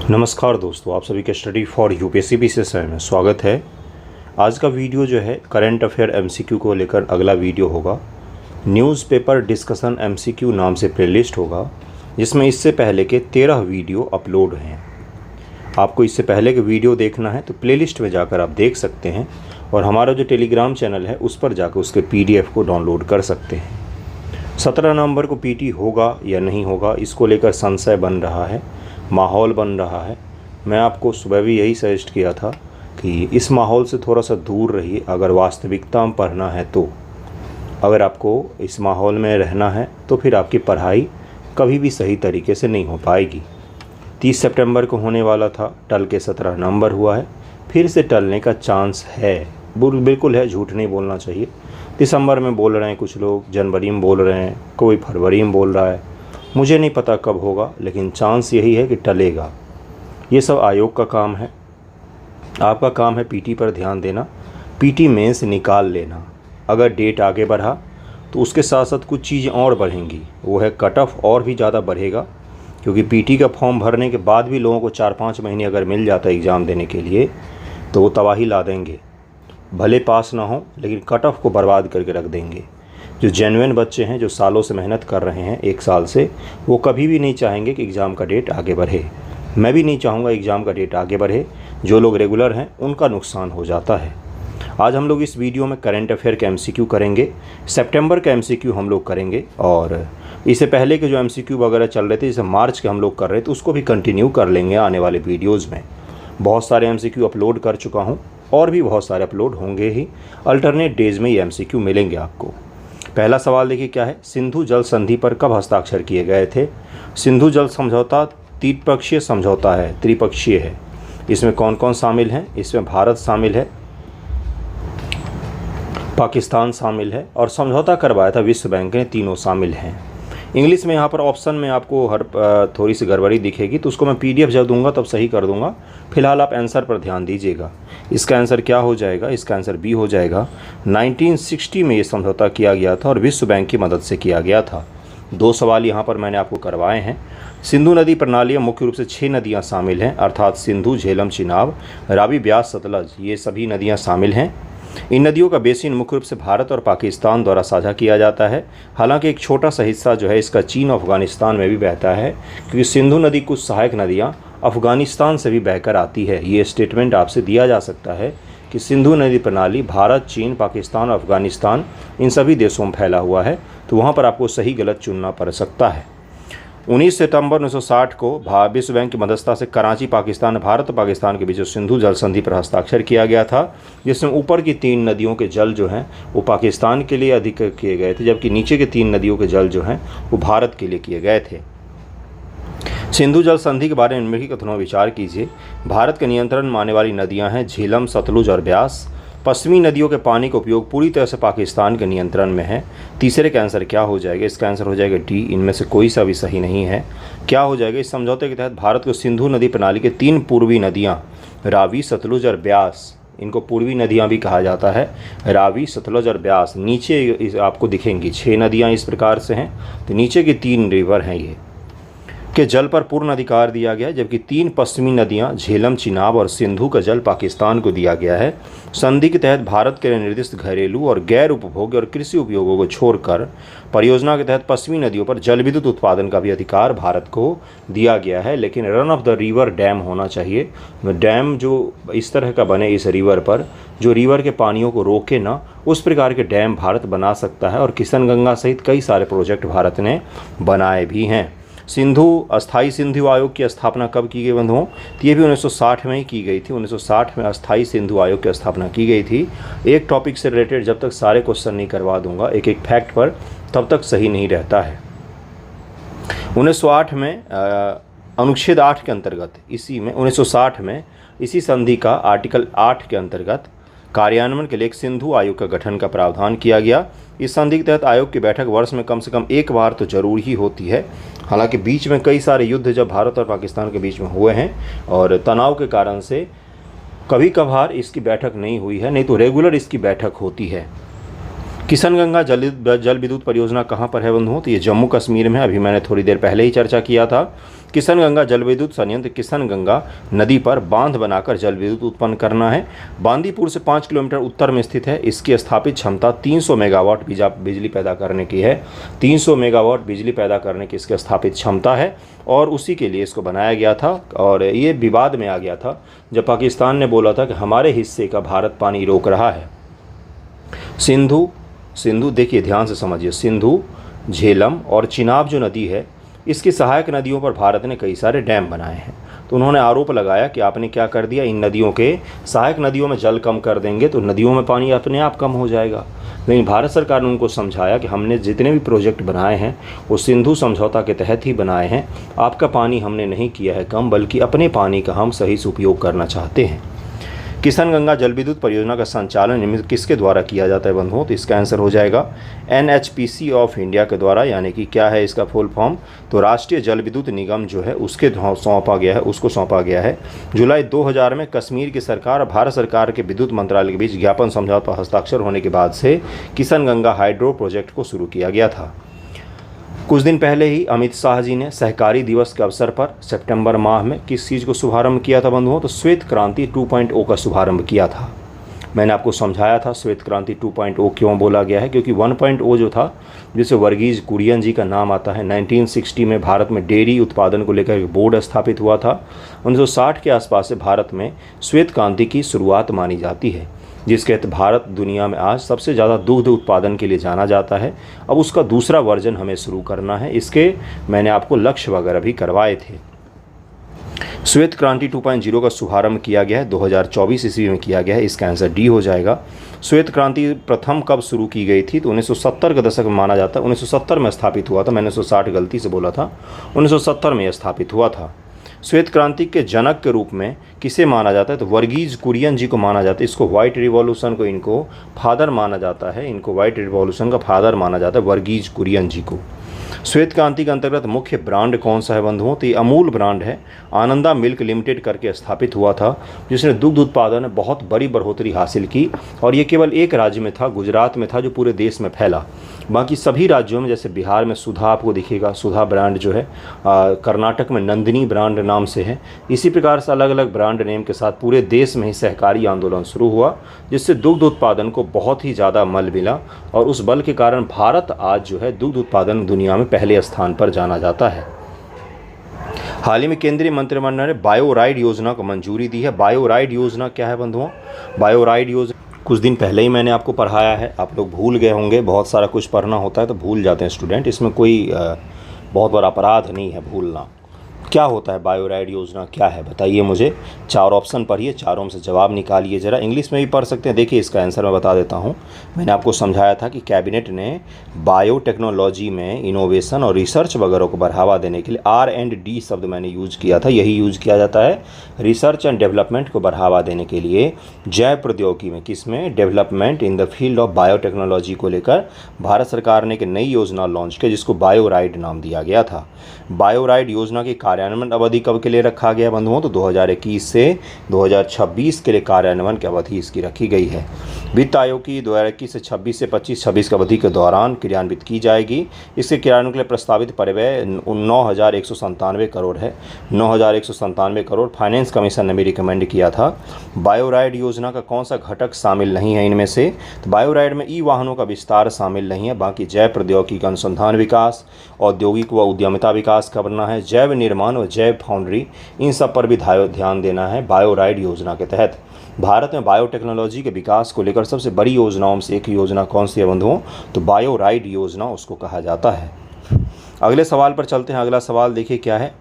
नमस्कार दोस्तों, आप सभी के स्टडी फॉर यूपीएससी पीसीएस में स्वागत है। आज का वीडियो जो है करंट अफेयर एमसीक्यू को लेकर अगला वीडियो होगा। न्यूज़पेपर डिस्कशन एमसीक्यू नाम से प्लेलिस्ट होगा, जिसमें इससे पहले के 13 वीडियो अपलोड हैं। आपको इससे पहले के वीडियो देखना है तो प्लेलिस्ट में जाकर आप देख सकते हैं, और हमारा जो टेलीग्राम चैनल है उस पर जाकर उसके PDF को डाउनलोड कर सकते हैं। 17 नवंबर को PT होगा या नहीं होगा, इसको लेकर संशय बन रहा है, माहौल बन रहा है। मैं आपको सुबह भी यही सजेस्ट किया था कि इस माहौल से थोड़ा सा दूर रहिए अगर वास्तविकता में पढ़ना है तो। अगर आपको इस माहौल में रहना है तो फिर आपकी पढ़ाई कभी भी सही तरीके से नहीं हो पाएगी। 30 सितंबर को होने वाला था, टल के 17 नवंबर हुआ है। फिर से टलने का चांस है, बिल्कुल है, झूठ नहीं बोलना चाहिए। दिसंबर में बोल रहे हैं कुछ लोग, जनवरी में बोल रहे हैं, कोई फरवरी में बोल रहा है, मुझे नहीं पता कब होगा, लेकिन चांस यही है कि टलेगा। ये सब आयोग का काम है। आपका काम है PT पर ध्यान देना, PT मेंस निकाल लेना। अगर डेट आगे बढ़ा तो उसके साथ साथ कुछ चीज़ें और बढ़ेंगी, वो है कट ऑफ और भी ज़्यादा बढ़ेगा, क्योंकि PT का फॉर्म भरने के बाद भी लोगों को 4-5 महीने अगर मिल जाता है एग्ज़ाम देने के लिए तो वो तबाही ला देंगे। भले पास ना हो, लेकिन कट ऑफ को बर्बाद करके रख देंगे। जो जेन्युइन बच्चे हैं, जो सालों से मेहनत कर रहे हैं 1 साल से, वो कभी भी नहीं चाहेंगे कि एग्ज़ाम का डेट आगे बढ़े। मैं भी नहीं चाहूँगा एग्ज़ाम का डेट आगे बढ़े। जो लोग रेगुलर हैं उनका नुकसान हो जाता है। आज हम लोग इस वीडियो में करंट अफेयर के MCQ करेंगे, सितंबर का MCQ हम लोग करेंगे, और इससे पहले के जो MCQ वगैरह चल रहे थे, जैसे मार्च के हम लोग कर रहे थे, उसको भी कंटिन्यू कर लेंगे आने वाले वीडियोज़ में। बहुत सारे MCQ अपलोड कर चुका हूँ और भी बहुत सारे अपलोड होंगे ही। अल्टरनेट डेज में ये MCQ मिलेंगे आपको। पहला सवाल देखिए क्या है, सिंधु जल संधि पर कब हस्ताक्षर किए गए थे? सिंधु जल समझौता द्विपक्षीय समझौता है, त्रिपक्षीय है। इसमें कौन कौन शामिल हैं? इसमें भारत शामिल है, पाकिस्तान शामिल है, और समझौता करवाया था विश्व बैंक ने। तीनों शामिल हैं। इंग्लिश में यहाँ पर ऑप्शन में आपको थोड़ी सी गड़बड़ी दिखेगी, तो उसको मैं PDF जब दूंगा तब सही कर दूंगा। फिलहाल आप आंसर पर ध्यान दीजिएगा। इसका आंसर क्या हो जाएगा? इसका आंसर B हो जाएगा। 1960 में ये समझौता किया गया था और विश्व बैंक की मदद से किया गया था। 2 सवाल यहाँ पर मैंने आपको करवाए हैं। सिंधु नदी प्रणाली में मुख्य रूप से 6 नदियाँ शामिल हैं, अर्थात सिंधु, झेलम, चिनाब, रावी, ब्यास, सतलज, ये सभी नदियाँ शामिल हैं। इन नदियों का बेसिन मुख्य रूप से भारत और पाकिस्तान द्वारा साझा किया जाता है। हालांकि एक छोटा सा हिस्सा जो है इसका चीन और अफगानिस्तान में भी बहता है, क्योंकि सिंधु नदी कुछ सहायक नदियां अफगानिस्तान से भी बहकर आती है। ये स्टेटमेंट आपसे दिया जा सकता है कि सिंधु नदी प्रणाली भारत, चीन, पाकिस्तान और अफगानिस्तान इन सभी देशों में फैला हुआ है, तो वहाँ पर आपको सही गलत चुनना पड़ सकता है। 19 सितंबर 1960 को विश्व बैंक की मदद से कराची, पाकिस्तान, भारत और पाकिस्तान के बीच सिंधु जल संधि पर हस्ताक्षर किया गया था, जिसमें ऊपर की 3 नदियों के जल जो हैं वो पाकिस्तान के लिए अधिक किए गए थे, जबकि नीचे के 3 नदियों के जल जो हैं वो भारत के लिए किए गए थे। सिंधु जल संधि के बारे में निम्नलिखित कथनों पर विचार कीजिए। भारत के नियंत्रण में आने वाली नदियाँ हैं झेलम, सतलुज और ब्यास। पश्चिमी नदियों के पानी का उपयोग पूरी तरह से पाकिस्तान के नियंत्रण में है। तीसरे का आंसर क्या हो जाएगा? इसका आंसर हो जाएगा D। इनमें से कोई सा भी सही नहीं है। क्या हो जाएगा? इस समझौते के तहत भारत को सिंधु नदी प्रणाली के 3 पूर्वी नदियां रावी, सतलुज और ब्यास, इनको पूर्वी नदियां भी कहा जाता है, रावी, सतलुज और ब्यास। नीचे आपको दिखेंगी 6 नदियाँ इस प्रकार से हैं, तो नीचे की 3 रिवर हैं ये के जल पर पूर्ण अधिकार दिया गया है, जबकि 3 पश्चिमी नदियां झेलम, चिनाब और सिंधु का जल पाकिस्तान को दिया गया है। संधि के तहत भारत के निर्दिष्ट घरेलू और गैर उपभोग्य और कृषि उपयोगों को छोड़कर परियोजना के तहत पश्चिमी नदियों पर जल विद्युत उत्पादन का भी अधिकार भारत को दिया गया है, लेकिन run of the river dam होना चाहिए। डैम जो इस तरह का बने इस रिवर पर, जो रिवर के पानियों को रोके ना, उस प्रकार के डैम भारत बना सकता है, और किशनगंगा सहित कई सारे प्रोजेक्ट भारत ने बनाए भी हैं। अस्थाई सिंधु आयोग की स्थापना कब की गई बंधुओं? तो ये भी 1960 में ही की गई थी। 1960 में अस्थाई सिंधु आयोग की स्थापना की गई थी। एक टॉपिक से रिलेटेड जब तक सारे क्वेश्चन नहीं करवा दूंगा एक एक फैक्ट पर, तब तक सही नहीं रहता है। 1908 में अनुच्छेद 8 के अंतर्गत, इसी में 1960 में इसी संधि का आर्टिकल 8 के अंतर्गत कार्यान्वयन के लिए एक सिंधु आयोग का गठन का प्रावधान किया गया। इस संधि के तहत आयोग की बैठक वर्ष में कम से कम 1 बार तो जरूर ही होती है। हालांकि बीच में कई सारे युद्ध जब भारत और पाकिस्तान के बीच में हुए हैं और तनाव के कारण से कभी कभार इसकी बैठक नहीं हुई है, नहीं तो रेगुलर इसकी बैठक होती है। किशनगंगा जल विद्युत परियोजना कहाँ पर है बंधुओं? तो ये जम्मू कश्मीर में है। अभी मैंने थोड़ी देर पहले ही चर्चा किया था। किशनगंगा जल विद्युत संयंत्र किशनगंगा नदी पर बांध बनाकर जल विद्युत उत्पन्न करना है। बांदीपुर से 5 किलोमीटर उत्तर में स्थित है। इसकी स्थापित क्षमता 300 मेगावाट बिजली पैदा करने की है। 300 मेगावाट बिजली पैदा करने की इसकी स्थापित क्षमता है और उसी के लिए इसको बनाया गया था। और ये विवाद में आ गया था जब पाकिस्तान ने बोला था कि हमारे हिस्से का भारत पानी रोक रहा है। सिंधु देखिए, ध्यान से समझिए, सिंधु, झेलम और चिनाब जो नदी है, इसकी सहायक नदियों पर भारत ने कई सारे डैम बनाए हैं। तो उन्होंने आरोप लगाया कि आपने क्या कर दिया, इन नदियों के सहायक नदियों में जल कम कर देंगे तो नदियों में पानी अपने आप कम हो जाएगा। लेकिन भारत सरकार ने उनको समझाया कि हमने जितने भी प्रोजेक्ट बनाए हैं वो सिंधु समझौता के तहत ही बनाए हैं। आपका पानी हमने नहीं किया है कम, बल्कि अपने पानी का हम सही से उपयोग करना चाहते हैं। किशनगंगा जल विद्युत परियोजना का संचालन निम्नलिखित किसके द्वारा किया जाता है बंधुओं? तो इसका आंसर हो जाएगा NHPC ऑफ इंडिया के द्वारा, यानी कि क्या है इसका फुल फॉर्म? तो राष्ट्रीय जल विद्युत निगम जो है उसको सौंपा गया है। जुलाई 2000 में कश्मीर की सरकार और भारत सरकार के विद्युत मंत्रालय के बीच ज्ञापन समझौता पर हस्ताक्षर होने के बाद से किशनगंगा हाइड्रो प्रोजेक्ट को शुरू किया गया था। कुछ दिन पहले ही अमित शाह जी ने सहकारी दिवस के अवसर पर सितंबर माह में किस चीज़ को शुभारंभ किया था बंधुओं? तो श्वेत क्रांति 2.0 का शुभारंभ किया था। मैंने आपको समझाया था श्वेत क्रांति 2.0 क्यों बोला गया है, क्योंकि 1.0 जो था, जिसे वर्गीज कुरियन जी का नाम आता है, 1960 में भारत में डेयरी उत्पादन को लेकर एक बोर्ड स्थापित हुआ था। 1960 के आसपास से भारत में श्वेत क्रांति की शुरुआत मानी जाती है, जिसके तहत भारत दुनिया में आज सबसे ज़्यादा दुग्ध उत्पादन के लिए जाना जाता है। अब उसका दूसरा वर्जन हमें शुरू करना है। इसके मैंने आपको लक्ष्य वगैरह भी करवाए थे। श्वेत क्रांति 2.0 का शुभारंभ किया गया है 2024 ईस्वी में किया गया है। इसका आंसर डी हो जाएगा। श्वेत क्रांति प्रथम कब शुरू की गई थी? तो 1970 के दशक में माना जाता है। 1970 में स्थापित हुआ था। मैंने 1960 गलती से बोला था, 1970 में यह स्थापित हुआ था। श्वेत क्रांति के जनक के रूप में किसे माना जाता है? तो वर्गीज कुरियन जी को माना जाता है। इसको व्हाइट रिवॉल्यूशन को इनको फादर माना जाता है। इनको व्हाइट रिवॉल्यूशन का फादर माना जाता है, वर्गीज कुरियन जी को। श्वेत क्रांति के अंतर्गत मुख्य ब्रांड कौन सा है बंधुओं? तो ये अमूल ब्रांड है। आनंदा मिल्क लिमिटेड करके स्थापित हुआ था, जिसने दुग्ध उत्पादन में बहुत बड़ी बढ़ोतरी हासिल की। और ये केवल एक राज्य में था, गुजरात में था, जो पूरे देश में फैला। बाकी सभी राज्यों में, जैसे बिहार में सुधा आपको दिखेगा, सुधा ब्रांड जो है, कर्नाटक में नंदिनी ब्रांड नाम से है। इसी प्रकार से अलग अलग ब्रांड नेम के साथ पूरे देश में ही सहकारी आंदोलन शुरू हुआ, जिससे दुग्ध उत्पादन को बहुत ही ज़्यादा बल मिला। और उस बल के कारण भारत आज जो है दुग्ध उत्पादन दुनिया में पहले स्थान पर जाना जाता है। हाल ही में केंद्रीय मंत्रिमंडल ने बायोराइड योजना को मंजूरी दी है। बायोराइड योजना क्या है बंधुओं? बायोराइड योजना कुछ दिन पहले ही मैंने आपको पढ़ाया है, आप लोग भूल गए होंगे। बहुत सारा कुछ पढ़ना होता है तो भूल जाते हैं स्टूडेंट। इसमें कोई बहुत बड़ा अपराध नहीं है भूलना। क्या होता है बायोराइड योजना, क्या है बताइए मुझे। 4 ऑप्शन पढ़िए, चारों में से जवाब निकालिए ज़रा। इंग्लिश में भी पढ़ सकते हैं। देखिए इसका आंसर मैं बता देता हूँ। मैंने आपको समझाया था कि कैबिनेट ने बायोटेक्नोलॉजी में इनोवेशन और रिसर्च वगैरह को बढ़ावा देने के लिए R&D शब्द मैंने यूज किया था। यही यूज किया जाता है रिसर्च एंड डेवलपमेंट को बढ़ावा देने के लिए जैव प्रौद्योगिकी में, किसमें? Development in the field of biotechnology को लेकर भारत सरकार ने एक नई योजना लॉन्च की, जिसको बायोराइड नाम दिया गया था। बायोराइड योजना की कार्यान्वयन अवधि कब के लिए रखा गया बंधुओं? तो 2021 से 2026 के लिए कार्यान्वयन की अवधि इसकी रखी गई है। वित्त आयोग की 2021 से 26 से 25-26 की अवधि के दौरान क्रियान्वित की जाएगी। इसके क्रियान्वयन के लिए प्रस्तावित परिव्यय 9,197 करोड़ है। 9,197 करोड़ फाइनेंस कमीशन ने भी रिकमेंड किया था। बायोराइड योजना का कौन सा घटक शामिल नहीं है इनमें से? तो बायोराइड में ई वाहनों का विस्तार शामिल नहीं है। बाकी जैव प्रौद्योगिकी का अनुसंधान विकास, औद्योगिक व उद्यमिता विकास करना है, जैव निर्माण और जैव फाउंड्री, इन सब पर भी ध्यान देना है बायोराइड योजना के तहत। भारत में बायोटेक्नोलॉजी के विकास को लेकर सबसे बड़ी योजनाओं में से एक योजना कौन सी है बंधुओं? तो बायोराइड योजना उसको कहा जाता है। अगले सवाल पर चलते हैं। अगला सवाल देखिए क्या है।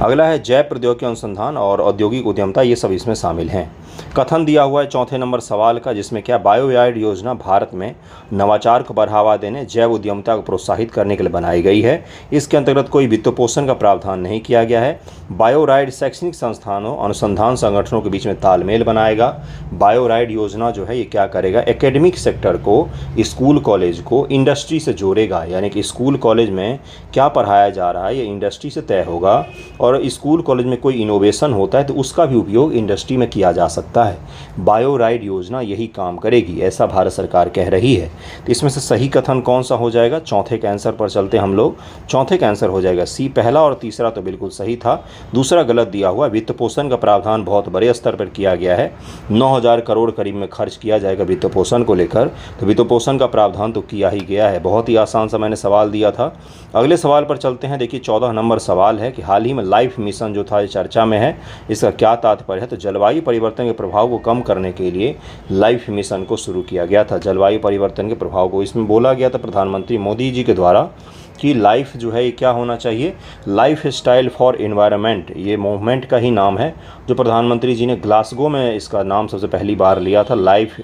अगला है जैव प्रौद्योगिकी अनुसंधान और औद्योगिक उद्यमिता, ये सब इसमें शामिल हैं। कथन दिया हुआ है चौथे नंबर सवाल का, जिसमें क्या बायोराइड योजना भारत में नवाचार को बढ़ावा देने, जैव उद्यमिता को प्रोत्साहित करने के लिए बनाई गई है। इसके अंतर्गत कोई वित्तपोषण का प्रावधान नहीं किया गया है। बायोराइड शैक्षणिक संस्थानों, अनुसंधान संगठनों के बीच में तालमेल बनाएगा। बायोराइड योजना जो है ये क्या करेगा? एकेडमिक सेक्टर को, स्कूल कॉलेज को इंडस्ट्री से जोड़ेगा। यानी कि स्कूल कॉलेज में क्या पढ़ाया जा रहा है ये इंडस्ट्री से तय होगा, और स्कूल कॉलेज में कोई इनोवेशन होता है तो उसका भी उपयोग इंडस्ट्री में किया जा सकता सकता है। बायोराइड योजना यही काम करेगी, ऐसा भारत सरकार कह रही है। तो इसमें से सही कथन कौन सा हो जाएगा? चौथे के आंसर पर चलते हम लोग। चौथे का आंसर हो जाएगा सी, पहला और तीसरा तो बिल्कुल सही था, दूसरा गलत दिया हुआ। वित्त पोषण का प्रावधान बहुत बड़े स्तर पर किया गया है, 9,000 करोड़ करीब में खर्च किया जाएगा वित्त पोषण को लेकर। तो वित्त पोषण का प्रावधान तो किया ही गया है। बहुत ही आसान सा मैंने सवाल दिया था। अगले सवाल पर चलते हैं। देखिए 14 नंबर सवाल है कि हाल ही में लाइफ मिशन जो था ये चर्चा में है, इसका क्या तात्पर्य है? तो जलवायु परिवर्तन के प्रभाव को कम करने के लिए लाइफ मिशन को शुरू किया गया था। जलवायु परिवर्तन के प्रभाव को इसमें बोला गया था प्रधानमंत्री मोदी जी के द्वारा कि लाइफ जो है ये क्या होना चाहिए, लाइफ स्टाइल फॉर एनवायरनमेंट, ये मूवमेंट का ही नाम है जो प्रधानमंत्री जी ने ग्लासगो में इसका नाम सबसे पहली बार लिया था, लाइफ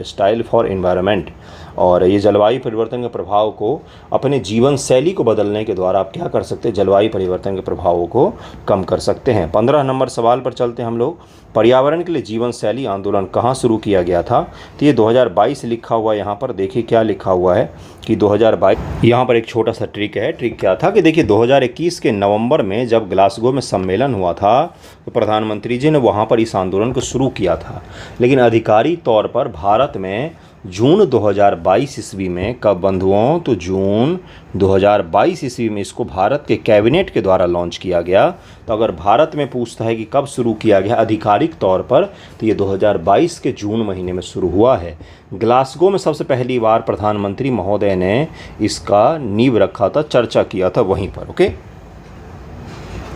स्टाइल फॉर एनवायरनमेंट। और ये जलवायु परिवर्तन के प्रभाव को अपने जीवन शैली को बदलने के द्वारा आप क्या कर सकते हैं, जलवायु परिवर्तन के प्रभावों को कम कर सकते हैं। 15 नंबर सवाल पर चलते हैं हम लोग। पर्यावरण के लिए जीवन शैली आंदोलन कहाँ शुरू किया गया था? तो ये 2022 लिखा हुआ है यहाँ पर। देखिए क्या लिखा हुआ है कि 2022, यहाँ पर एक छोटा सा ट्रिक है। ट्रिक क्या था कि देखिए 2021 के नवंबर में जब ग्लासगो में सम्मेलन हुआ था तो प्रधानमंत्री जी ने वहाँ पर इस आंदोलन को शुरू किया था, लेकिन आधिकारिक तौर पर भारत में जून 2022 ईस्वी में, कब बंधुओं? तो जून 2022 ईस्वी में इसको भारत के कैबिनेट के द्वारा लॉन्च किया गया। तो अगर भारत में पूछता है कि कब शुरू किया गया आधिकारिक तौर पर, तो ये 2022 के जून महीने में शुरू हुआ है। ग्लासगो में सबसे पहली बार प्रधानमंत्री महोदय ने इसका नींव रखा था, चर्चा किया था वहीं पर। ओके,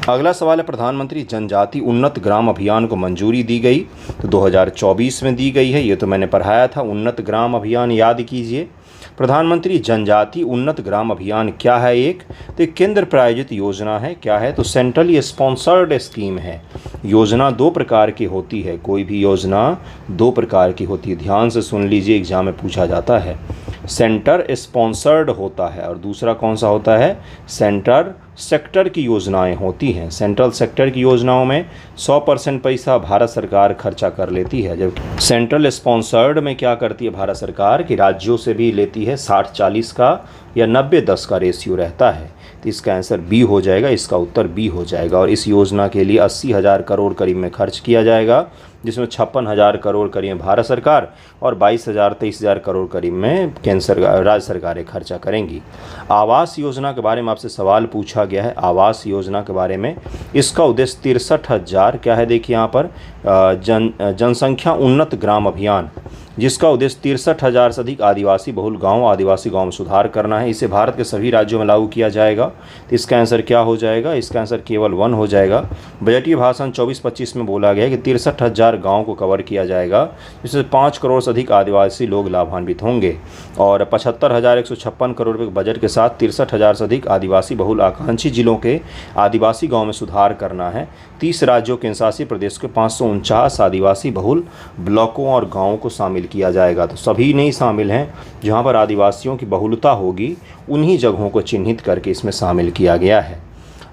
अगला सवाल है प्रधानमंत्री जनजाति उन्नत ग्राम अभियान को मंजूरी दी गई तो 2024 में दी गई है। ये तो मैंने पढ़ाया था, उन्नत ग्राम अभियान याद कीजिए। प्रधानमंत्री जनजाति उन्नत ग्राम अभियान क्या है? एक तो केंद्र प्रायोजित योजना है। क्या है? तो सेंट्रली स्पॉन्सर्ड स्कीम है। योजना दो प्रकार की होती है, कोई भी योजना दो प्रकार की होती है, ध्यान से सुन लीजिए, एग्जाम में पूछा जाता है। सेंटर स्पॉन्सर्ड होता है और दूसरा कौन सा होता है? सेंटर सेक्टर की योजनाएं होती हैं। सेंट्रल सेक्टर की योजनाओं में 100% पैसा भारत सरकार खर्चा कर लेती है, जबकि सेंट्रल स्पॉन्सर्ड में क्या करती है भारत सरकार कि राज्यों से भी लेती है, 60-40 का या 90-10 का रेशियो रहता है। तो इसका आंसर बी हो जाएगा, इसका उत्तर बी हो जाएगा। और इस योजना के लिए 80,000 करोड़ करीब में खर्च किया जाएगा, जिसमें 56,000 करोड़ करीब भारत सरकार और 22,000-23,000 करोड़ करीब में केंद्र सरकार, राज्य सरकारें खर्चा करेंगी। आवास योजना के बारे में आपसे सवाल पूछा गया है। आवास योजना के बारे में, इसका उद्देश्य 63,000 क्या है? देखिए यहाँ पर जनसंख्या उन्नत ग्राम अभियान, जिसका उद्देश्य 63,000 से अधिक आदिवासी बहुल गांव, आदिवासी गांव में सुधार करना है। इसे भारत के सभी राज्यों में लागू किया जाएगा। तो इसका आंसर क्या हो जाएगा? इसका आंसर केवल 1 हो जाएगा। बजटीय भाषण 24-25 में बोला गया है कि 63,000 गाँव को कवर किया जाएगा, जिससे 5 करोड़ से अधिक आदिवासी लोग लाभान्वित होंगे। और 75,156 करोड़ रुपये के बजट के साथ 63,000 से अधिक आदिवासी बहुल आकांक्षी जिलों के आदिवासी गाँव में सुधार करना है। 30 राज्यों केंद्र शासित प्रदेश के 549 आदिवासी बहुल ब्लॉकों और गाँवों को शामिल किया जाएगा। तो सभी नहीं शामिल हैं, जहां पर आदिवासियों की बहुलता होगी उन्हीं जगहों को चिन्हित करके इसमें शामिल किया गया है।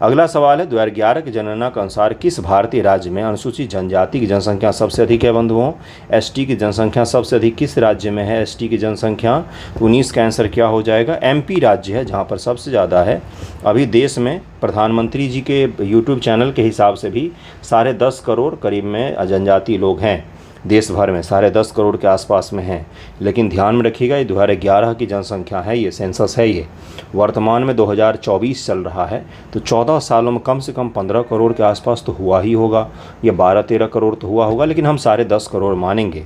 अगला सवाल है 2011 की जनगणना के अनुसार किस भारतीय राज्य में अनुसूचित जनजाति की जनसंख्या सबसे अधिक है? बंधुओं, एसटी की जनसंख्या सबसे अधिक किस राज्य में है? एसटी की जनसंख्या 19 का आंसर क्या हो जाएगा? एमपी राज्य है जहां पर सबसे ज़्यादा है। अभी देश में प्रधानमंत्री जी के यूट्यूब चैनल के हिसाब से भी 10.5 करोड़ करीब में जनजातीय लोग हैं, देश भर में 10.5 करोड़ के आसपास में हैं। लेकिन ध्यान में रखिएगा ये 2011 की जनसंख्या है, ये सेंसस है। ये वर्तमान में 2024 चल रहा है, तो 14 सालों में कम से कम 15 करोड़ के आसपास तो हुआ ही होगा, या 12-13 करोड़ तो हुआ होगा, लेकिन हम 10.5 करोड़ मानेंगे।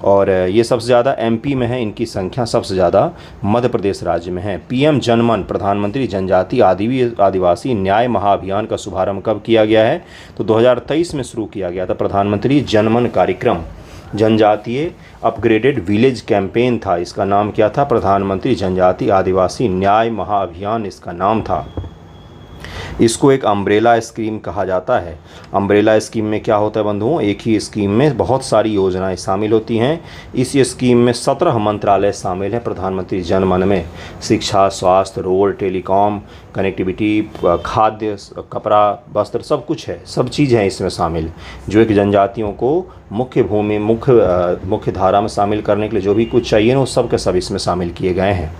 और ये सबसे ज़्यादा एमपी में है, इनकी संख्या सबसे ज़्यादा मध्य प्रदेश राज्य में है। पीएम जनमन प्रधानमंत्री जनजाति आदिवासी न्याय महाअभियान का शुभारंभ कब किया गया है? तो 2023 में शुरू किया गया था प्रधानमंत्री जनमन कार्यक्रम। जनजातीय अपग्रेडेड विलेज कैंपेन था, इसका नाम क्या था? प्रधानमंत्री जनजाति आदिवासी न्याय महाअभियान इसका नाम था। इसको एक अम्ब्रेला स्कीम कहा जाता है। अम्ब्रेला स्कीम में क्या होता है बंधुओं? एक ही स्कीम में बहुत सारी योजनाएं शामिल होती हैं। इस स्कीम में 17 मंत्रालय शामिल हैं प्रधानमंत्री जनमन में। शिक्षा, स्वास्थ्य, रोड, टेलीकॉम, कनेक्टिविटी, खाद्य, कपड़ा, वस्त्र, सब कुछ है, सब चीज़ है इसमें शामिल, जो एक जनजातियों को मुख्य धारा में शामिल करने के लिए जो भी कुछ चाहिए ना, वो सब के सब इसमें शामिल किए गए हैं।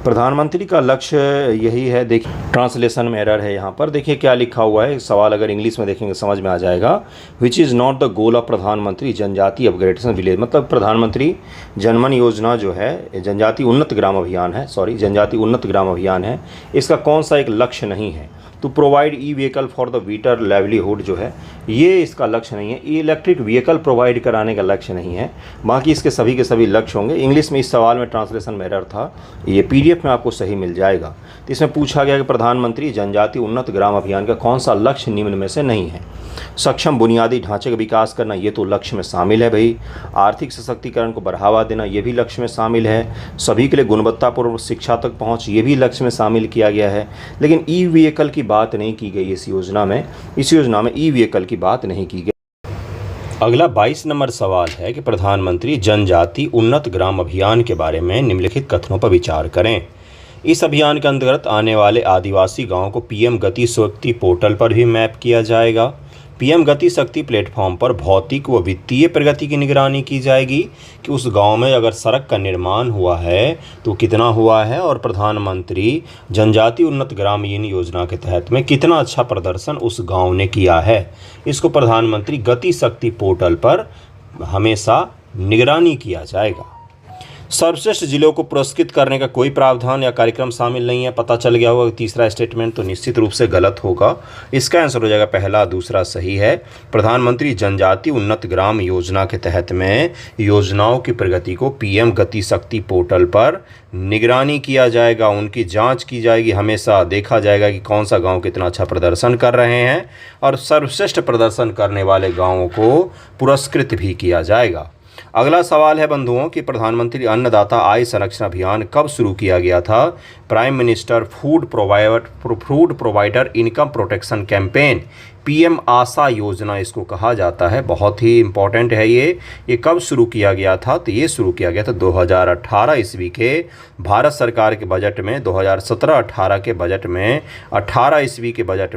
प्रधानमंत्री का लक्ष्य यही है। देखिए ट्रांसलेशन में एरर है, यहाँ पर देखिए क्या लिखा हुआ है। सवाल अगर इंग्लिश में देखेंगे समझ में आ जाएगा। Which is not the goal of प्रधानमंत्री जनजाति अपग्रेडेशन विलेज, मतलब प्रधानमंत्री जनमन योजना जो है जनजाति उन्नत ग्राम अभियान है, जनजाति उन्नत ग्राम अभियान है, इसका कौन सा एक लक्ष्य नहीं है। तो provide e vehicle for the better livelihood जो है ये इसका लक्ष्य नहीं है। ये इलेक्ट्रिक व्हीकल प्रोवाइड कराने का लक्ष्य नहीं है, बाकी इसके सभी के सभी लक्ष्य होंगे। इंग्लिश में इस सवाल में ट्रांसलेशन में एरर था, ये पीडीएफ में आपको सही मिल जाएगा। तो इसमें पूछा गया कि प्रधानमंत्री जनजाति उन्नत ग्राम अभियान का कौन सा लक्ष्य निम्न में से नहीं है। सक्षम बुनियादी ढांचे का विकास करना ये तो लक्ष्य में शामिल है भाई। आर्थिक सशक्तिकरण को बढ़ावा देना ये भी लक्ष्य में शामिल है। सभी के लिए गुणवत्तापूर्ण शिक्षा तक पहुंच ये भी लक्ष्य में शामिल किया गया है। लेकिन ई व्हीकल की बात नहीं की गई इस योजना में ई व्हीकल की बात नहीं की गई। अगला 22 नंबर सवाल है कि प्रधानमंत्री जनजाति उन्नत ग्राम अभियान के बारे में निम्नलिखित कथनों पर विचार करें। इस अभियान के अंतर्गत आने वाले आदिवासी गांवों को पीएम गति शक्ति पोर्टल पर भी मैप किया जाएगा। पीएम गति शक्ति प्लेटफॉर्म पर भौतिक व वित्तीय प्रगति की निगरानी की जाएगी कि उस गांव में अगर सड़क का निर्माण हुआ है तो कितना हुआ है और प्रधानमंत्री जनजाति उन्नत ग्रामीण योजना के तहत में कितना अच्छा प्रदर्शन उस गांव ने किया है। इसको प्रधानमंत्री गति शक्ति पोर्टल पर हमेशा निगरानी किया जाएगा। सर्वश्रेष्ठ जिलों को पुरस्कृत करने का कोई प्रावधान या कार्यक्रम शामिल नहीं है। पता चल गया होगा तीसरा स्टेटमेंट तो निश्चित रूप से गलत होगा। इसका आंसर हो जाएगा पहला, दूसरा सही है। प्रधानमंत्री जनजाति उन्नत ग्राम योजना के तहत में योजनाओं की प्रगति को पीएम गति शक्ति पोर्टल पर निगरानी किया जाएगा, उनकी जांच की जाएगी। हमेशा देखा जाएगा कि कौन सा गांव कितना अच्छा प्रदर्शन कर रहे हैं और सर्वश्रेष्ठ प्रदर्शन करने वाले गाँवों को पुरस्कृत भी किया जाएगा। अगला सवाल है बंधुओं कि प्रधानमंत्री अन्नदाता आय संरक्षण अभियान कब शुरू किया गया था। Prime minister food provider income protection campaign PM Asha योजना इसको कहा जाता है। बहुत ही इम्पॉर्टेंट है ये कब शुरू किया गया था। तो ये शुरू किया गया था 2018 ईस्वी के भारत सरकार के बजट में। 2017-18 के बजट में 18-19 के बजट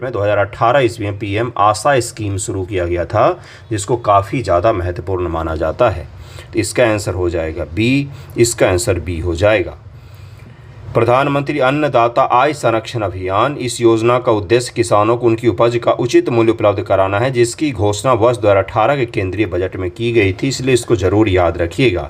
में 2018 ईस्वी में पीएम आशा स्कीम शुरू किया गया था, जिसको काफ़ी ज़्यादा महत्वपूर्ण माना जाता है। तो इसका आंसर हो जाएगा बी, इसका आंसर बी हो जाएगा। प्रधानमंत्री अन्नदाता आय संरक्षण अभियान, इस योजना का उद्देश्य किसानों को उनकी उपज का उचित मूल्य उपलब्ध कराना है, जिसकी घोषणा वर्ष 2018 के केंद्रीय बजट में की गई थी, इसलिए इसको जरूर याद रखिएगा।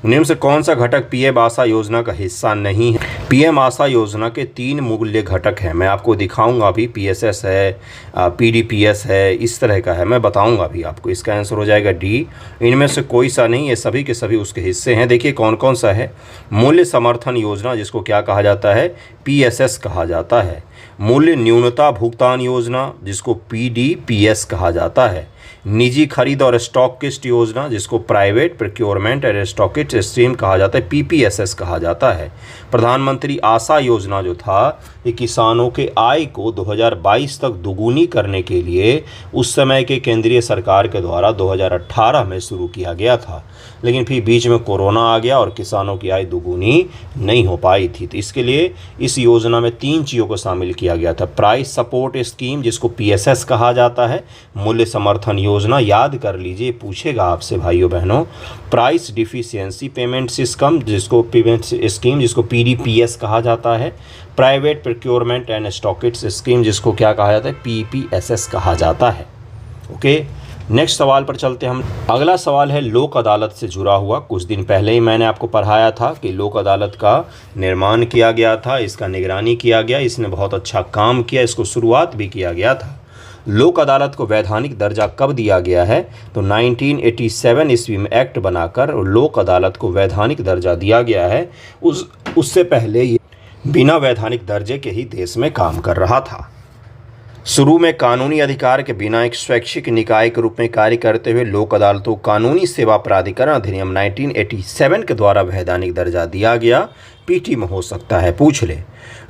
निम्न से कौन सा घटक पीएम आशा योजना का हिस्सा नहीं है। पीएम आशा योजना के 3 मूल्य घटक हैं, मैं आपको दिखाऊंगा अभी। पीएसएस है, पीडीपीएस है, इस तरह का है, मैं बताऊंगा अभी आपको। इसका आंसर हो जाएगा डी। इनमें से कोई सा नहीं, ये सभी के सभी उसके हिस्से हैं। देखिए कौन कौन सा है। मूल्य समर्थन योजना, जिसको क्या कहा जाता है, पीएसएस कहा जाता है। मूल्य न्यूनता भुगतान योजना, जिसको पीडीपीएस कहा जाता है। निजी खरीद और स्टॉकिस्ट योजना, जिसको private procurement and stockist scheme कहा जाता है, पीपीएसएस कहा जाता है। प्रधानमंत्री आशा योजना जो था ये किसानों के आय को 2022 तक दुगुनी करने के लिए उस समय के केंद्रीय सरकार के द्वारा 2018 में शुरू किया गया था, लेकिन फिर बीच में कोरोना आ गया और किसानों की आय दुगुनी नहीं हो पाई थी। तो इसके लिए इस योजना में 3 चीज़ों को शामिल किया गया था। प्राइस सपोर्ट स्कीम, जिसको पीएसएस कहा जाता है। मूल्य समर्थन योजना, याद कर लीजिए, पूछेगा आपसे भाइयों बहनों। प्राइस डिफिशियंसी पेमेंट सिस्टम, जिसको जिसको पीडीपीएस कहा जाता है। Private procurement and stockist scheme, जिसको क्या कहा जाता है, पीपीएसएस कहा जाता है। ओके, नेक्स्ट सवाल पर चलते हम। अगला सवाल है लोक अदालत से जुड़ा हुआ। कुछ दिन पहले ही मैंने आपको पढ़ाया था कि लोक अदालत का निर्माण किया गया था, इसका निगरानी किया गया, इसने बहुत अच्छा काम किया, इसको शुरुआत भी किया गया था। लोक अदालत को वैधानिक दर्जा कब दिया गया है, तो 1987 ईस्वी में एक्ट बनाकर लोक अदालत को वैधानिक दर्जा दिया गया है। उससे पहले ये बिना वैधानिक दर्जे के ही देश में काम कर रहा था। शुरू में कानूनी अधिकार के बिना एक स्वैच्छिक निकाय के रूप में कार्य करते हुए लोक अदालतों को कानूनी सेवा प्राधिकरण अधिनियम 1987 के द्वारा वैधानिक दर्जा दिया गया। पीटी में हो सकता है, पूछ ले।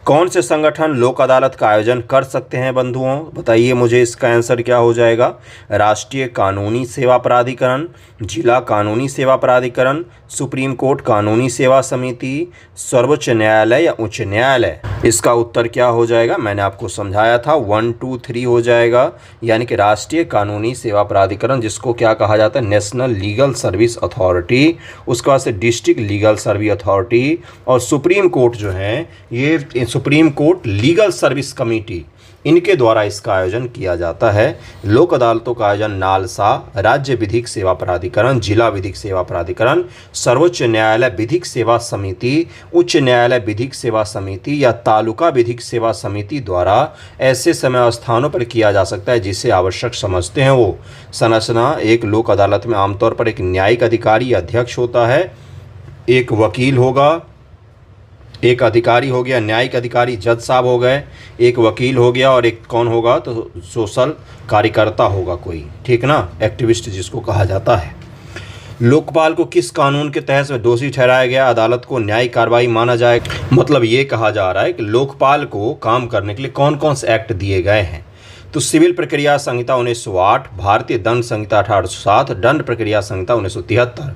कौन से संगठन लोक अदालत का आयोजन कर सकते हैं बंधुओं, बताइए मुझे। इसका आंसर क्या हो जाएगा? राष्ट्रीय कानूनी सेवा प्राधिकरण, जिला कानूनी सेवा प्राधिकरण, सुप्रीम कोर्ट कानूनी सेवा समिति, सर्वोच्च न्यायालय या उच्च न्यायालय। इसका उत्तर क्या हो जाएगा? मैंने आपको समझाया था 1 2 3 हो जाएगा, यानी कि राष्ट्रीय कानूनी सेवा प्राधिकरण, जिसको क्या कहा जाता है? National legal service authority. उसके बाद से डिस्ट्रिक्ट लीगल सर्विस अथॉरिटी, और सुप्रीम कोर्ट जो है ये supreme court legal service committee, इनके द्वारा इसका आयोजन किया जाता है। लोक अदालतों का आयोजन नालसा, राज्य विधिक सेवा प्राधिकरण, जिला विधिक सेवा प्राधिकरण, सर्वोच्च न्यायालय विधिक सेवा समिति, उच्च न्यायालय विधिक सेवा समिति या तालुका विधिक सेवा समिति द्वारा ऐसे समय स्थानों पर किया जा सकता है जिसे आवश्यक समझते हैं वो। संरचना: एक लोक अदालत में आमतौर पर एक न्यायिक अधिकारी अध्यक्ष होता है, एक वकील होगा, एक अधिकारी हो गया, न्यायिक अधिकारी जज साहब हो गए, एक वकील हो गया, और एक कौन होगा? तो सोशल कार्यकर्ता होगा कोई, ठीक ना, एक्टिविस्ट जिसको कहा जाता है। लोकपाल को किस कानून के तहत दोषी ठहराया गया? अदालत को न्यायिक कार्रवाई माना जाए। मतलब ये कहा जा रहा है कि लोकपाल को काम करने के लिए कौन कौन से एक्ट दिए गए हैं। तो सिविल प्रक्रिया संहिता 1908, भारतीय दंड संहिता 1807, दंड प्रक्रिया संहिता 1973,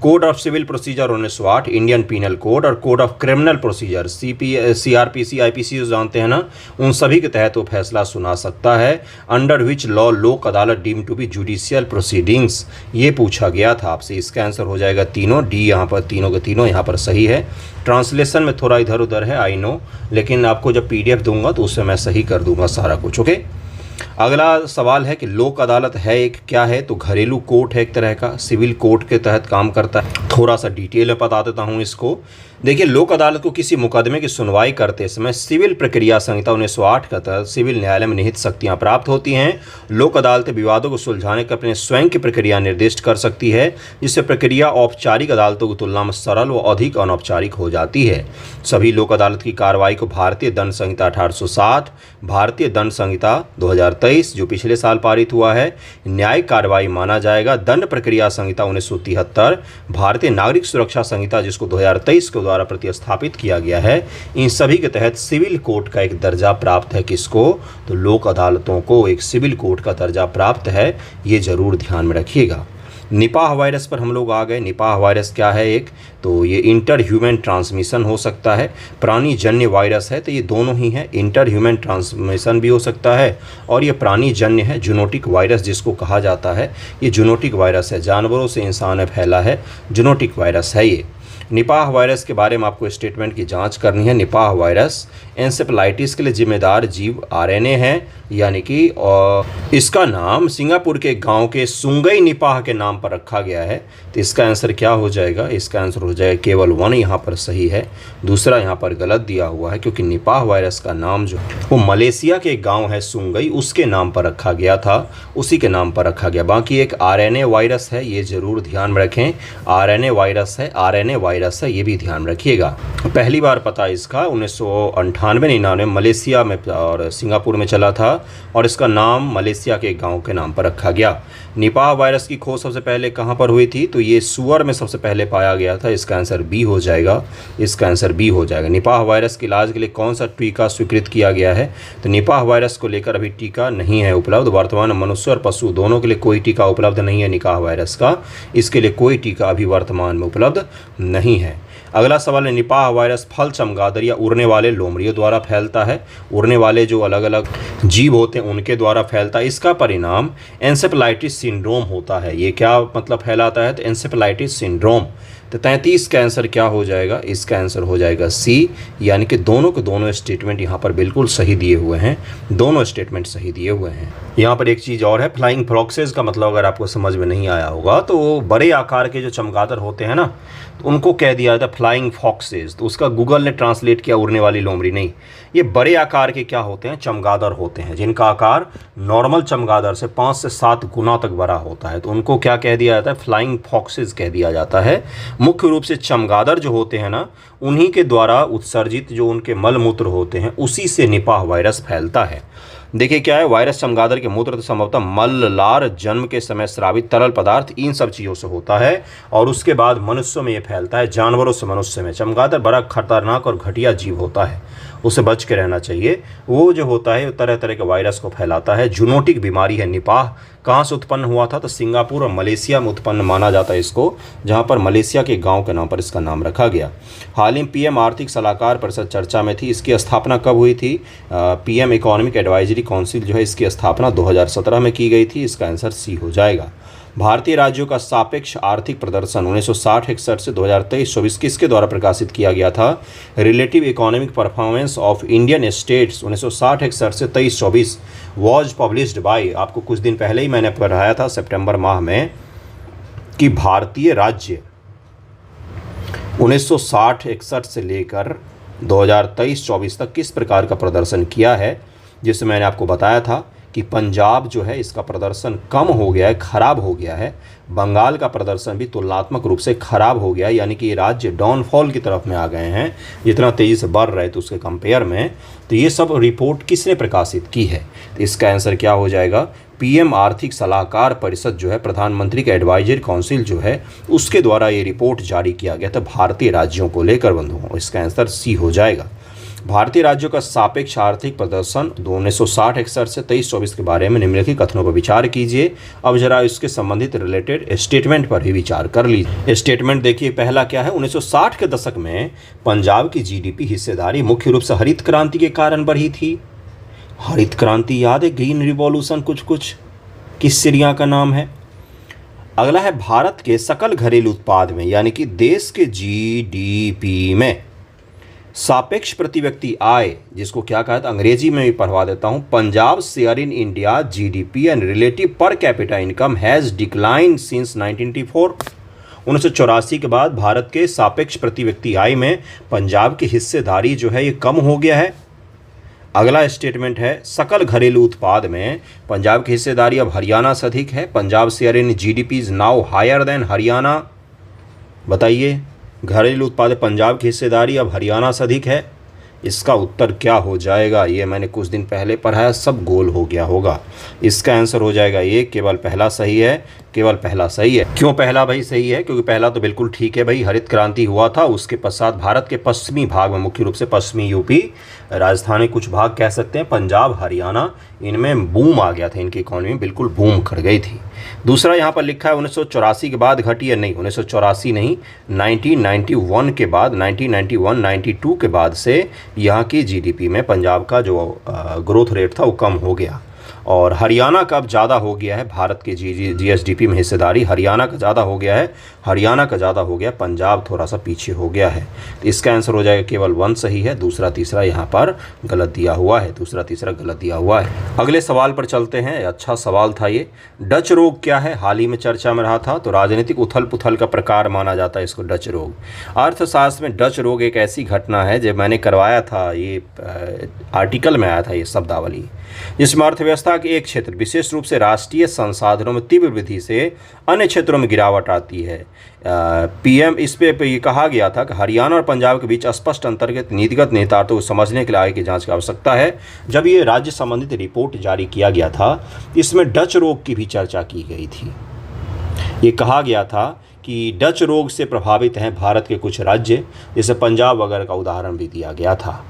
code of civil procedure 1908, Indian penal code, और code of criminal procedure CRPC IPC जो जानते हैं ना, उन सभी के तहत वो फैसला सुना सकता है। Under which law Lok Adalat deem to be judicial proceedings, ये पूछा गया था आपसे। इसका आंसर हो जाएगा तीनों, डी यहाँ पर तीनों के तीनों यहाँ पर सही है। ट्रांसलेशन में थोड़ा इधर उधर है, आई नो, लेकिन आपको जब PDF दूंगा तो उससे मैं सही कर दूंगा सारा कुछ, ओके। अगला सवाल है कि लोक अदालत है एक क्या है? तो घरेलू कोर्ट है, एक तरह का सिविल कोर्ट के तहत काम करता है। थोड़ा सा डिटेल में बता देता हूँ इसको। देखिए, लोक अदालत को किसी मुकदमे की सुनवाई करते समय सिविल प्रक्रिया संहिता 1908 के तहत सिविल न्यायालय में निहित शक्तियाँ प्राप्त होती हैं। लोक अदालतें विवादों को सुलझाने के अपने स्वयं की प्रक्रिया निर्दिष्ट कर सकती है, जिससे प्रक्रिया औपचारिक अदालतों की तुलना में सरल व अधिक अनौपचारिक हो जाती है। सभी लोक अदालत की कार्रवाई को भारतीय दंड संहिता 1807, भारतीय दंड संहिता 2023 जो पिछले साल पारित हुआ है, न्यायिक कार्रवाई माना जाएगा। दंड प्रक्रिया संहिता 1973, भारतीय नागरिक सुरक्षा संहिता जिसको 2023 के द्वारा प्रतिस्थापित किया गया है, इन सभी के तहत सिविल कोर्ट का एक दर्जा प्राप्त है। किसको? तो लोक अदालतों को एक सिविल कोर्ट का दर्जा प्राप्त है, ये जरूर ध्यान में रखिएगा। निपाह वायरस पर हम लोग आ गए। निपाह वायरस क्या है? एक तो ये इंटर ह्यूमन ट्रांसमिशन हो सकता है, प्राणी जन्य वायरस है, तो ये दोनों ही है। इंटर ह्यूमन ट्रांसमिशन भी हो सकता है और ये प्राणी जन्य है। जूनोटिक वायरस जिसको कहा जाता है, ये जूनोटिक वायरस है, जानवरों से इंसान में फैला है, जूनोटिक वायरस है ये। निपाह वायरस के बारे में आपको स्टेटमेंट की जांच करनी है। निपाह वायरस एन्सेफेलाइटिस के लिए जिम्मेदार जीव RNA है, यानी कि इसका नाम सिंगापुर के गांव के सुंगई निपाह के नाम पर रखा गया है। तो इसका आंसर क्या हो जाएगा? इसका आंसर हो जाएगा केवल 1 यहाँ पर सही है, दूसरा यहाँ पर गलत दिया हुआ है, क्योंकि निपाह वायरस का नाम जो वो मलेशिया के गाँव है सुंगई, उसके नाम पर रखा गया था, उसी के नाम पर रखा गया। बाकी एक RNA वायरस है, ये जरूर ध्यान में रखें, RNA वायरस है, RNA वायरस है, ये भी ध्यान रखिएगा। पहली बार पता इसका 1998-99 मलेशिया में और सिंगापुर में चला था और इसका नाम मलेशिया के गांव के नाम पर रखा गया। निपाह वायरस की खोज सबसे पहले कहां पर हुई थी? तो ये सूअर में सबसे पहले पाया गया था। इसका आंसर बी हो जाएगा, इसका आंसर बी हो जाएगा। निपाह वायरस के इलाज के लिए कौन सा टीका स्वीकृत किया गया है? तो निपाह वायरस को लेकर अभी टीका नहीं है उपलब्ध। वर्तमान में मनुष्य और पशु दोनों के लिए कोई टीका उपलब्ध नहीं है निपाह वायरस का, इसके लिए कोई टीका अभी वर्तमान में उपलब्ध नहीं है। अगला सवाल है, निपाह वायरस फल चमगादड़ या उड़ने वाले लोमड़ियों द्वारा फैलता है। उड़ने वाले जो अलग अलग जीव होते हैं उनके द्वारा फैलता है। इसका परिणाम एन्सेफेलाइटिस सिंड्रोम होता है। ये क्या मतलब फैलाता है? तो एन्सेफेलाइटिस सिंड्रोम। तो 33 का आंसर क्या हो जाएगा? इसका आंसर हो जाएगा सी, यानी कि दोनों के दोनों स्टेटमेंट यहाँ पर बिल्कुल सही दिए हुए हैं, दोनों स्टेटमेंट सही दिए हुए हैं। यहाँ पर एक चीज़ और है, फ्लाइंग फ्रॉक्सेस का मतलब अगर आपको समझ में नहीं आया होगा तो बड़े आकार के जो चमगादड़ होते हैं ना, तो उनको कह दिया जाता है फ्लाइंग फॉक्सेस। तो उसका गूगल ने ट्रांसलेट किया उड़ने वाली लोमड़ी, नहीं, ये बड़े आकार के क्या होते हैं? चमगादड़ होते हैं, जिनका आकार नॉर्मल चमगादड़ से 5 से 7 गुना तक बड़ा होता है। तो उनको क्या कह दिया जाता है? फ्लाइंग फॉक्सेस कह दिया जाता है। मुख्य रूप से चमगादड़ जो होते हैं ना, उन्हीं के द्वारा उत्सर्जित जो उनके मल मूत्र होते हैं उसी से निपाह वायरस फैलता है। देखिए क्या है, वायरस चमगादड़ के मूत्र तो संभवतः मल, लार, जन्म के समय स्रावित तरल पदार्थ, इन सब चीज़ों से होता है और उसके बाद मनुष्यों में ये फैलता है, जानवरों से मनुष्य में। चमगादड़ बड़ा खतरनाक और घटिया जीव होता है, उसे बच के रहना चाहिए। वो जो होता है वो तरह तरह के वायरस को फैलाता है। जूनोटिक बीमारी है निपाह। कहाँ से उत्पन्न हुआ था? तो सिंगापुर और मलेशिया में उत्पन्न माना जाता है इसको, जहाँ पर मलेशिया के गांव के नाम पर इसका नाम रखा गया। हाल ही पीएम आर्थिक सलाहकार परिषद चर्चा में थी। इसकी स्थापना कब हुई थी? पीएम इकोनॉमिक एडवाइजरी काउंसिल जो है इसकी स्थापना 2017 में की गई थी। इसका आंसर सी हो जाएगा। भारतीय राज्यों का सापेक्ष आर्थिक प्रदर्शन 1960-61 से 2023-24 किसके द्वारा प्रकाशित किया गया था? Relative economic performance of Indian states 1960-61 से 23-24 वॉज पब्लिश्ड बाय, आपको कुछ दिन पहले ही मैंने पढ़ाया था सितंबर माह में कि भारतीय राज्य 1960-61 से लेकर 2023-24 तक किस प्रकार का प्रदर्शन किया है, जिसमें मैंने आपको बताया था कि पंजाब जो है इसका प्रदर्शन कम हो गया है, खराब हो गया है। बंगाल का प्रदर्शन भी तुलनात्मक रूप से खराब हो गया है, यानी कि ये राज्य डाउनफॉल की तरफ में आ गए हैं, जितना तेज़ी से बढ़ रहे थे उसके कंपेयर में। तो ये सब रिपोर्ट किसने प्रकाशित की है? तो इसका आंसर क्या हो जाएगा? पीएम आर्थिक सलाहकार परिषद जो है, प्रधानमंत्री का एडवाइजरी काउंसिल जो है, उसके द्वारा ये रिपोर्ट जारी किया गया था भारतीय राज्यों को लेकर बंधुओं। इसका आंसर सी हो जाएगा। भारतीय राज्यों का सापेक्ष आर्थिक प्रदर्शन 1960-61 से 23-24 के बारे में निम्नलिखित कथनों पर विचार कीजिए। अब जरा इसके संबंधित रिलेटेड स्टेटमेंट पर भी विचार कर लीजिए। स्टेटमेंट देखिए, पहला क्या है? 1960 के दशक में पंजाब की जीडीपी हिस्सेदारी मुख्य रूप से हरित क्रांति के कारण बढ़ी थी। हरित क्रांति याद है? ग्रीन रिवॉल्यूशन कुछ किस सीरिया का नाम है। अगला है, भारत के सकल घरेलू उत्पाद में यानी कि देश के जीडीपी में सापेक्ष प्रति व्यक्ति आय, जिसको क्या कहा था, अंग्रेजी में भी पढ़वा देता हूं। Punjab share in India GDP and relative per capita income has decline since 1984। 1984 के बाद भारत के सापेक्ष प्रति व्यक्ति आय में पंजाब की हिस्सेदारी जो है ये कम हो गया है। अगला स्टेटमेंट है, सकल घरेलू उत्पाद में पंजाब की हिस्सेदारी अब हरियाणा से अधिक है। Punjab share in GDP is now higher than Haryana. बताइए, घरेलू उत्पाद पंजाब की हिस्सेदारी अब हरियाणा से अधिक है। इसका उत्तर क्या हो जाएगा? ये मैंने कुछ दिन पहले पढ़ाया, सब गोल हो गया होगा। इसका आंसर हो जाएगा ये, केवल पहला सही है, केवल पहला सही है। क्यों पहला भाई सही है? क्योंकि पहला तो बिल्कुल ठीक है भाई, हरित क्रांति हुआ था। उसके पश्चात भारत के पश्चिमी भाग में, मुख्य रूप से पश्चिमी यूपी, राजस्थानी कुछ भाग कह सकते हैं, पंजाब, हरियाणा, इनमें बूम आ गया था, इनकी इकॉनमी बिल्कुल बूम कर गई थी। दूसरा यहाँ पर लिखा है 1984 के बाद घटी है, नहीं 1984 नहीं, 1991 के बाद, 1991-92 के बाद से यहाँ की जीडीपी में पंजाब का जो ग्रोथ रेट था वो कम हो गया। और हरियाणा का अब ज़्यादा हो गया है, भारत के जीएसडीपी में हिस्सेदारी हरियाणा का ज़्यादा हो गया है, हरियाणा का ज़्यादा हो गया, पंजाब थोड़ा सा पीछे हो गया है। तो इसका आंसर हो जाएगा केवल 1 सही है, दूसरा तीसरा यहाँ पर गलत दिया हुआ है, दूसरा तीसरा गलत दिया हुआ है। अगले सवाल पर चलते हैं, अच्छा सवाल था ये। डच रोग क्या है? हाल ही में चर्चा में रहा था। तो राजनीतिक उथल पुथल का प्रकार माना जाता है इसको डच रोग। अर्थशास्त्र में डच रोग एक ऐसी घटना है, जब मैंने करवाया था, ये आर्टिकल में आया था ये शब्दावली, जिसमें अर्थव्यवस्था के एक क्षेत्र, विशेष रूप से राष्ट्रीय संसाधनों में तीव्र वृद्धि से अन्य क्षेत्रों में गिरावट आती है। पीएम इस पे ये कहा गया था कि हरियाणा और पंजाब के बीच स्पष्ट अंतर्गत नीतिगत निहितार्थों को समझने के लिए आगे की जांच की आवश्यकता है। जब ये राज्य संबंधित रिपोर्ट जारी किया गया था, इसमें डच रोग की भी चर्चा की गई थी। ये कहा गया था कि डच रोग से प्रभावित हैं भारत के कुछ राज्य, जैसे पंजाब वगैरह का उदाहरण भी दिया गया था।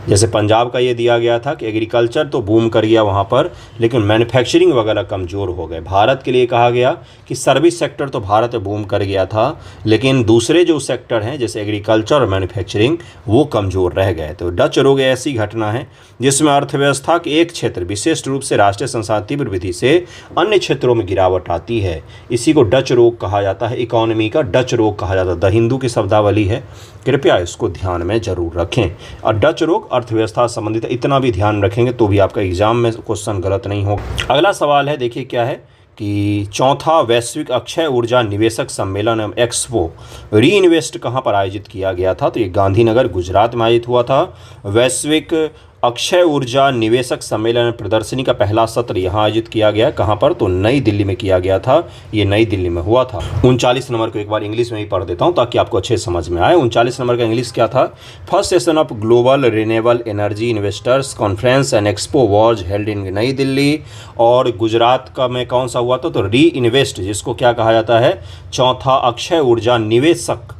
जैसे पंजाब का ये दिया गया था कि एग्रीकल्चर तो बूम कर गया वहाँ पर, लेकिन मैन्युफैक्चरिंग वगैरह कमज़ोर हो गए। भारत के लिए कहा गया कि सर्विस सेक्टर तो भारत में बूम कर गया था, लेकिन दूसरे जो सेक्टर हैं जैसे एग्रीकल्चर और मैन्युफैक्चरिंग वो कमज़ोर रह गए। तो डच रोग ऐसी घटना है जिसमें अर्थव्यवस्था के एक क्षेत्र, विशेष रूप से राष्ट्रीय संसाधन तीव्र वृद्धि से अन्य क्षेत्रों में गिरावट आती है। इसी को डच रोग कहा जाता है, इकोनॉमी का डच रोग कहा जाता है। द हिंदू की शब्दावली है, कृपया इसको ध्यान में जरूर रखें। और डच रोग अर्थव्यवस्था संबंधित, इतना भी ध्यान रखेंगे तो भी आपका एग्जाम में क्वेश्चन गलत नहीं होगा। अगला सवाल है, देखिए क्या है कि चौथा वैश्विक अक्षय ऊर्जा निवेशक सम्मेलन एक्सपो री इन्वेस्ट कहाँ पर आयोजित किया गया था? तो ये गांधीनगर गुजरात में आयोजित हुआ था। वैश्विक अक्षय ऊर्जा निवेशक सम्मेलन प्रदर्शनी का पहला सत्र यहाँ आयोजित किया गया। कहाँ पर? तो नई दिल्ली में किया गया था। ये नई दिल्ली में हुआ था। 39 नंबर को एक बार इंग्लिश में ही पढ़ देता हूँ ताकि आपको अच्छे समझ में आए। 39 नंबर का इंग्लिश क्या था? First session of global renewable energy investors conference and expo was held in नई दिल्ली। और गुजरात का में कौन सा हुआ था? तो री इन्वेस्ट, जिसको क्या कहा जाता है? चौथा अक्षय ऊर्जा निवेशक,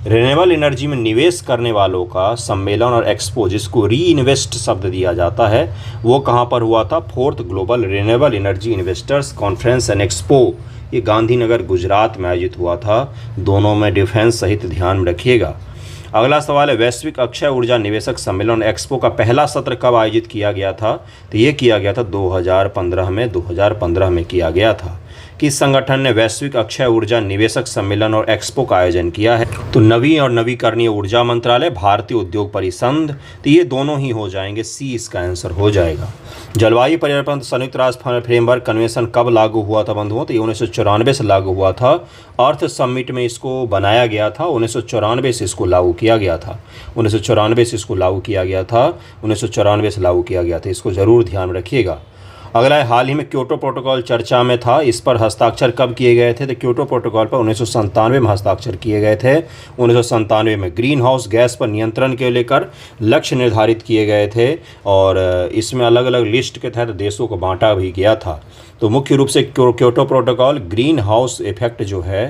रिन्यूएबल एनर्जी में निवेश करने वालों का सम्मेलन और एक्सपो, जिसको री इन्वेस्ट शब्द दिया जाता है, वो कहाँ पर हुआ था? 4th global renewable energy investors conference and expo, ये गांधीनगर गुजरात में आयोजित हुआ था। दोनों में डिफेंस सहित ध्यान में रखिएगा। अगला सवाल है, वैश्विक अक्षय ऊर्जा निवेशक सम्मेलन एक्सपो का पहला सत्र कब आयोजित किया गया था? तो ये किया गया था 2015 में। 2015 में किया गया था। किस संगठन ने वैश्विक अक्षय ऊर्जा निवेशक सम्मेलन और एक्सपो का आयोजन किया है? तो नवीन और नवीकरणीय ऊर्जा मंत्रालय, भारतीय उद्योग परिसंघ। तो ये दोनों ही हो जाएंगे, सी इसका आंसर हो जाएगा। जलवायु परिवर्तन संयुक्त राष्ट्र फ्रेमवर्क कन्वेंशन कब लागू हुआ था बंधुओं? तो ये 1994 से लागू हुआ था। अर्थ समिट में इसको बनाया गया था। 1994 से इसको लागू किया गया था। 1994 से इसको लागू किया गया था। 1994 से लागू किया गया था। इसको ज़रूर ध्यान में रखिएगा। अगला है, हाल ही में क्योटो प्रोटोकॉल चर्चा में था। इस पर हस्ताक्षर कब किए गए थे? तो क्योटो प्रोटोकॉल पर 1997 में हस्ताक्षर किए गए थे। 1997 में ग्रीन हाउस गैस पर नियंत्रण के लेकर लक्ष्य निर्धारित किए गए थे और इसमें अलग अलग लिस्ट के तहत देशों को बांटा भी गया था। तो मुख्य रूप से Kyoto protocol green house effect जो है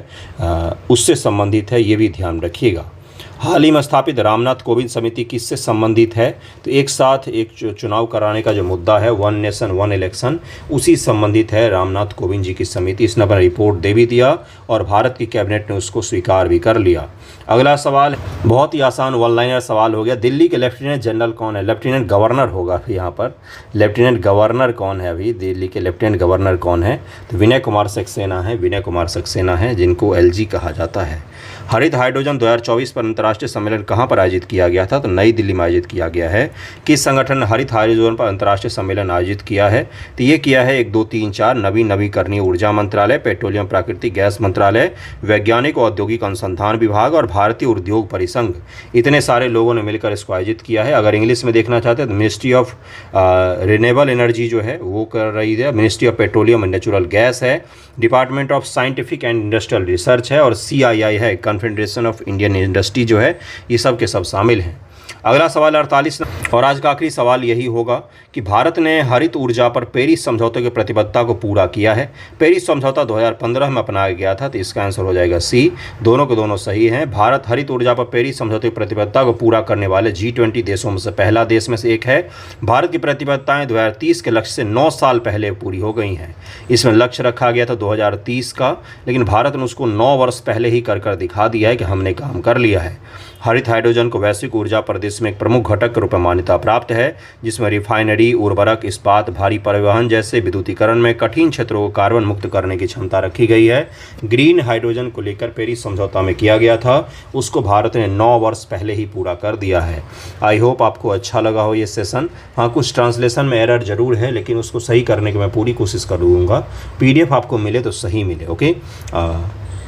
उससे संबंधित है, ये भी ध्यान रखिएगा। हाल ही में स्थापित रामनाथ कोविंद समिति किससे संबंधित है? तो एक साथ एक चुनाव कराने का जो मुद्दा है, वन नेशन वन इलेक्शन, उसी संबंधित है रामनाथ कोविंद जी की समिति। इसने अपना रिपोर्ट दे भी दिया और भारत की कैबिनेट ने उसको स्वीकार भी कर लिया। अगला सवाल बहुत ही आसान वन लाइनर सवाल हो गया। दिल्ली के लेफ्टिनेंट जनरल कौन है? लेफ्टिनेंट गवर्नर होगा यहाँ पर। लेफ्टिनेंट गवर्नर कौन है? अभी दिल्ली के लेफ्टिनेंट गवर्नर कौन है? तो विनय कुमार सक्सेना है। विनय कुमार सक्सेना है, जिनको एलजी कहा जाता है। हरित हाइड्रोजन 2024 पर अंतर्राष्ट्रीय सम्मेलन कहाँ पर आयोजित किया गया था? तो नई दिल्ली में आयोजित किया गया है। किस संगठन ने हरित हाइड्रोजन पर अंतर्राष्ट्रीय सम्मेलन आयोजित किया है? तो ये किया है 1 2 3 4 नवीकरणीय ऊर्जा मंत्रालय, पेट्रोलियम प्राकृतिक गैस मंत्रालय, वैज्ञानिक और औद्योगिक अनुसंधान विभाग और भारतीय उद्योग परिसंघ। इतने सारे लोगों ने मिलकर इसको आयोजित किया है। अगर इंग्लिश में देखना चाहते हैं तो मिनिस्ट्री ऑफ रिन्यूएबल एनर्जी जो है वो कर रही है, ministry of petroleum and natural gas है, department of scientific and industrial research है और CII है, कन्फेडरेशन ऑफ इंडियन इंडस्ट्री जो है। ये सब के सब शामिल हैं। अगला सवाल 48 और आज का आखिरी सवाल यही होगा कि भारत ने हरित ऊर्जा पर पेरिस समझौते की प्रतिबद्धता को पूरा किया है। पेरिस समझौता 2015 में अपनाया गया था, तो इसका आंसर हो जाएगा सी। दोनों के दोनों सही हैं। भारत हरित ऊर्जा पर पेरिस समझौते की प्रतिबद्धता को पूरा करने वाले G20 देशों में से पहला देश में से एक है। भारत की प्रतिबद्धताएं 2030 के लक्ष्य से 9 साल पहले पूरी हो गई हैं। इसमें लक्ष्य रखा गया था 2030 का, लेकिन भारत ने उसको 9 वर्ष पहले ही कर दिखा दिया है कि हमने काम कर लिया है। हरित हाइड्रोजन को वैश्विक ऊर्जा परिदृश्य में एक प्रमुख घटक के रूप में मान्यता प्राप्त है, जिसमें रिफाइनरी, उर्वरक, इस्पात, भारी परिवहन जैसे विद्युतीकरण में कठिन क्षेत्रों को कार्बन मुक्त करने की क्षमता रखी गई है। ग्रीन हाइड्रोजन को लेकर पेरिस समझौता में किया गया था, उसको भारत ने 9 वर्ष पहले ही पूरा कर दिया है। आई होप आपको अच्छा लगा हो ये सेशन। हाँ, कुछ ट्रांसलेशन में एरर जरूर है, लेकिन उसको सही करने की मैं पूरी कोशिश करूँगा। PDF आपको मिले तो सही मिले। ओके,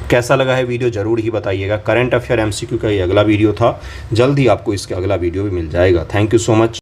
कैसा लगा है वीडियो ज़रूर ही बताइएगा। करंट अफेयर MCQ का ये अगला वीडियो था। जल्द ही आपको इसका अगला वीडियो भी मिल जाएगा। Thank you so much.